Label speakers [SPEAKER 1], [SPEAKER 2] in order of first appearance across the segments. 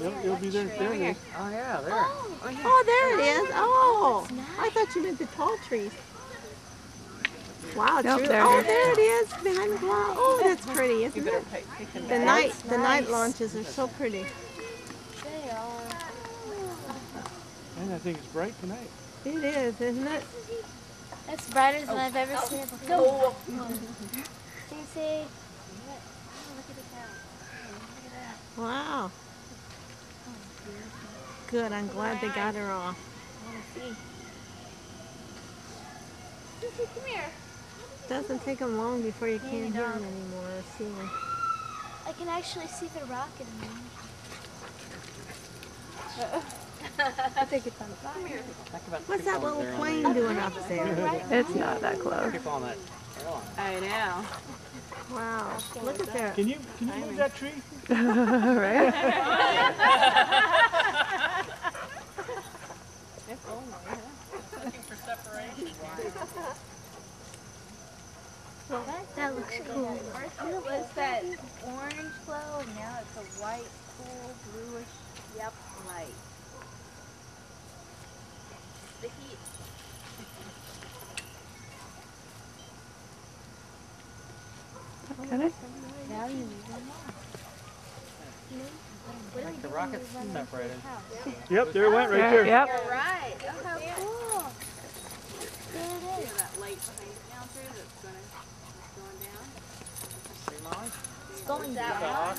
[SPEAKER 1] It'll be there. There it is.
[SPEAKER 2] Oh yeah, there.
[SPEAKER 3] Oh, there it is. Oh, I thought you meant the tall trees. Wow,
[SPEAKER 4] Nope,
[SPEAKER 3] true.
[SPEAKER 4] there it
[SPEAKER 3] Oh,
[SPEAKER 4] is.
[SPEAKER 3] there it is behind the cloud. Oh, that's pretty, isn't it? The night launches are so pretty.
[SPEAKER 5] They are.
[SPEAKER 1] And I think it's bright tonight.
[SPEAKER 3] It is, isn't it?
[SPEAKER 5] It's brighter than I've ever seen it before. See?
[SPEAKER 3] Wow. Good. I'm glad they got her off.
[SPEAKER 5] Come here.
[SPEAKER 3] Doesn't take them long before you can't hear them anymore or see them.
[SPEAKER 5] I can actually see the rocket in them.
[SPEAKER 4] I think it's on fire.
[SPEAKER 3] What's that little plane doing up there?
[SPEAKER 4] It's not that close.
[SPEAKER 2] Keep on that.
[SPEAKER 6] I know.
[SPEAKER 3] Wow. Look at that.
[SPEAKER 1] Can you move that tree?
[SPEAKER 4] Right?
[SPEAKER 6] If only, huh? Looking for separation.
[SPEAKER 5] That looks cool. First it was that orange glow, and now it's a white, cool, bluish, light. The heat.
[SPEAKER 4] Got it?
[SPEAKER 5] Now you leave them
[SPEAKER 2] The rocket's separated.
[SPEAKER 1] Yep, there it went right there.
[SPEAKER 4] Yep.
[SPEAKER 5] Right. Oh, how cool. There it is.
[SPEAKER 6] That light behind it down through that's going down.
[SPEAKER 2] See, Molly?
[SPEAKER 5] It's going down.
[SPEAKER 2] Dog.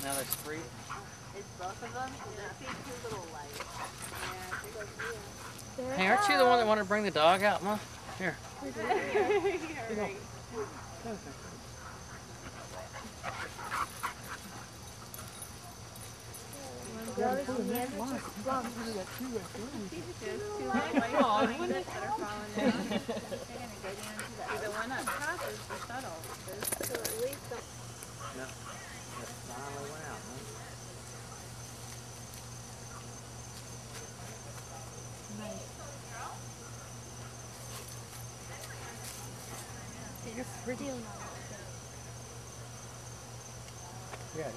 [SPEAKER 2] Now there's three.
[SPEAKER 6] It's both of them. That's two little lights.
[SPEAKER 2] Hey, aren't you the one that wanted to bring the dog out, Ma? Here.
[SPEAKER 6] The one up top is the shuttle. So at least the
[SPEAKER 2] No. That finally went out, man.
[SPEAKER 5] You're pretty.
[SPEAKER 2] Yeah, yeah.